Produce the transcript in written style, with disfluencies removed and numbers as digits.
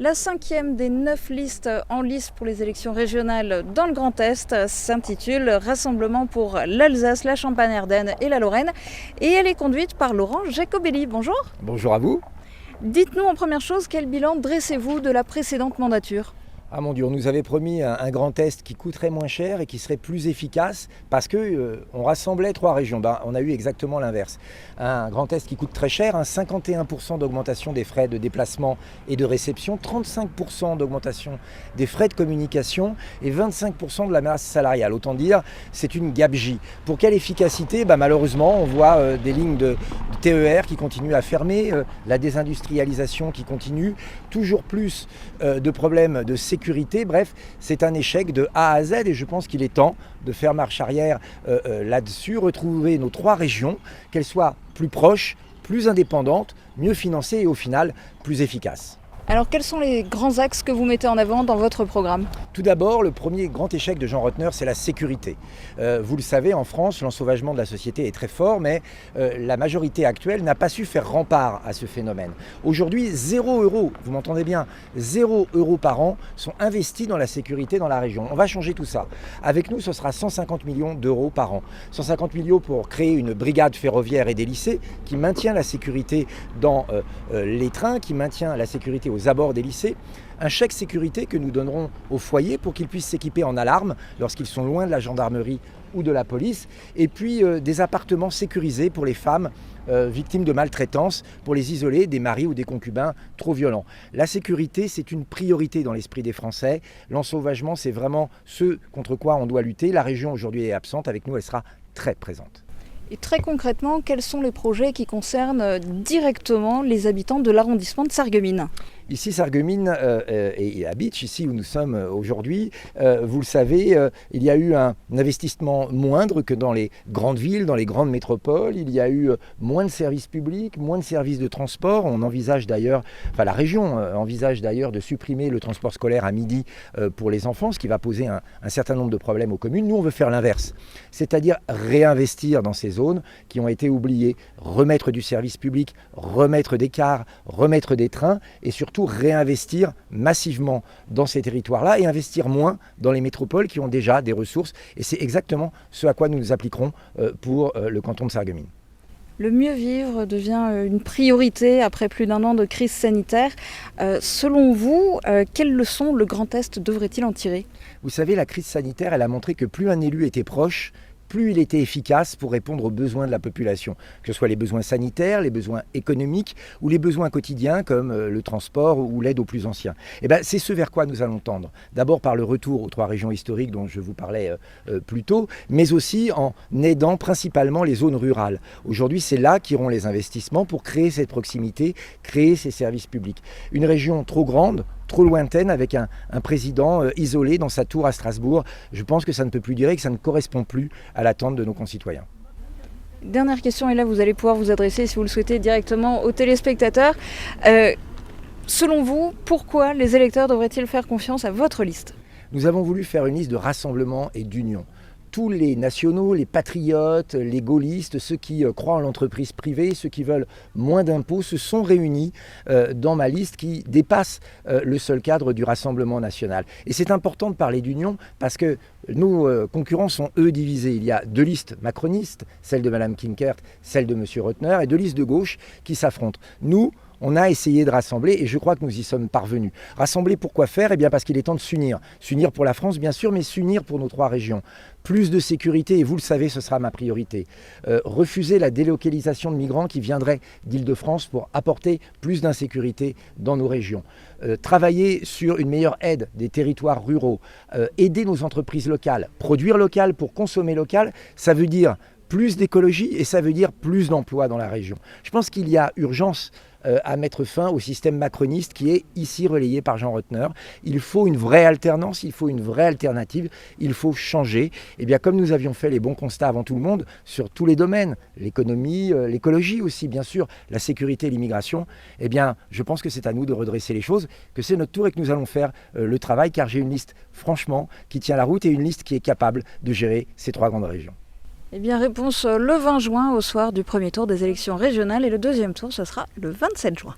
La 5e des 9 listes en lice pour les élections régionales dans le Grand Est s'intitule Rassemblement pour l'Alsace, la Champagne-Ardenne et la Lorraine. Et elle est conduite par Laurent Jacobelli. Bonjour. Bonjour à vous. Dites-nous en première chose, quel bilan dressez-vous de la précédente mandature ? Ah mon Dieu, on nous avait promis un Grand Est qui coûterait moins cher et qui serait plus efficace parce qu'on rassemblait 3 régions. On a eu exactement l'inverse. Un Grand Est qui coûte très cher, 51% d'augmentation des frais de déplacement et de réception, 35% d'augmentation des frais de communication et 25% de la masse salariale. Autant dire, c'est une gabegie. Pour quelle efficacité ? Malheureusement, on voit des lignes de TER qui continuent à fermer, la désindustrialisation qui continue, toujours plus de problèmes de sécurité. Bref, c'est un échec de A à Z et je pense qu'il est temps de faire marche arrière là-dessus, retrouver nos 3 régions, qu'elles soient plus proches, plus indépendantes, mieux financées et au final plus efficaces. Alors quels sont les grands axes que vous mettez en avant dans votre programme ? Tout d'abord, le premier grand échec de Jean Rottner, c'est la sécurité. Vous le savez, en France, l'ensauvagement de la société est très fort, mais la majorité actuelle n'a pas su faire rempart à ce phénomène. Aujourd'hui, 0 €, vous m'entendez bien, 0 € par an sont investis dans la sécurité dans la région. On va changer tout ça. Avec nous, ce sera 150 millions d'euros par an. 150 millions pour créer une brigade ferroviaire et des lycées qui maintient la sécurité dans les trains, qui maintient la sécurité aux abords des lycées, un chèque sécurité que nous donnerons aux foyers pour qu'ils puissent s'équiper en alarme lorsqu'ils sont loin de la gendarmerie ou de la police, et puis des appartements sécurisés pour les femmes victimes de maltraitance, pour les isoler des maris ou des concubins trop violents. La sécurité, c'est une priorité dans l'esprit des Français. L'ensauvagement, c'est vraiment ce contre quoi on doit lutter. La région aujourd'hui est absente, avec nous elle sera très présente. Et très concrètement, quels sont les projets qui concernent directement les habitants de l'arrondissement de Sarreguemines ? Ici, Sarreguemines et à Bitche, ici où nous sommes aujourd'hui, vous le savez, il y a eu un investissement moindre que dans les grandes villes, dans les grandes métropoles. Il y a eu moins de services publics, moins de services de transport. On envisage d'ailleurs, la région envisage d'ailleurs de supprimer le transport scolaire à midi pour les enfants, ce qui va poser un certain nombre de problèmes aux communes. Nous, on veut faire l'inverse, c'est-à-dire réinvestir dans ces zones qui ont été oubliées, remettre du service public, remettre des cars, remettre des trains et surtout réinvestir massivement dans ces territoires-là et investir moins dans les métropoles qui ont déjà des ressources. Et c'est exactement ce à quoi nous nous appliquerons pour le canton de Sarreguemines. Le mieux vivre devient une priorité après plus d'1 an de crise sanitaire. Selon vous, quelles leçons le Grand Est devrait-il en tirer ? Vous savez, la crise sanitaire, elle a montré que plus un élu était proche, plus il était efficace pour répondre aux besoins de la population, que ce soit les besoins sanitaires, les besoins économiques ou les besoins quotidiens comme le transport ou l'aide aux plus anciens. C'est ce vers quoi nous allons tendre. D'abord par le retour aux 3 régions historiques dont je vous parlais plus tôt, mais aussi en aidant principalement les zones rurales. Aujourd'hui, c'est là qu'iront les investissements pour créer cette proximité, créer ces services publics. Une région trop grande, trop lointaine, avec un président isolé dans sa tour à Strasbourg, je pense que ça ne peut plus durer, que ça ne correspond plus à l'attente de nos concitoyens. Dernière question, et là vous allez pouvoir vous adresser, si vous le souhaitez, directement aux téléspectateurs. Selon vous, pourquoi les électeurs devraient-ils faire confiance à votre liste ? Nous avons voulu faire une liste de rassemblement et d'union. Tous les nationaux, les patriotes, les gaullistes, ceux qui croient en l'entreprise privée, ceux qui veulent moins d'impôts, se sont réunis dans ma liste qui dépasse le seul cadre du Rassemblement national. Et c'est important de parler d'union parce que nos concurrents sont eux divisés. Il y a 2 listes macronistes, celle de Mme Kinkert, celle de M. Rottner, et 2 listes de gauche qui s'affrontent. Nous, on a essayé de rassembler et je crois que nous y sommes parvenus. Rassembler pour quoi faire ? Parce qu'il est temps de s'unir. S'unir pour la France, bien sûr, mais s'unir pour nos 3 régions. Plus de sécurité, et vous le savez, ce sera ma priorité. Refuser la délocalisation de migrants qui viendraient d'Île-de-France pour apporter plus d'insécurité dans nos régions. Travailler sur une meilleure aide des territoires ruraux. Aider nos entreprises locales. Produire local pour consommer local, ça veut dire plus d'écologie et ça veut dire plus d'emplois dans la région. Je pense qu'il y a urgence à mettre fin au système macroniste qui est ici relayé par Jean Rottner. Il faut une vraie alternance, il faut une vraie alternative, il faut changer. Comme nous avions fait les bons constats avant tout le monde sur tous les domaines, l'économie, l'écologie aussi bien sûr, la sécurité, l'immigration, je pense que c'est à nous de redresser les choses, que c'est notre tour et que nous allons faire le travail car j'ai une liste franchement qui tient la route et une liste qui est capable de gérer ces 3 grandes régions. Réponse le 20 juin au soir du premier tour des élections régionales et le deuxième tour ce sera le 27 juin.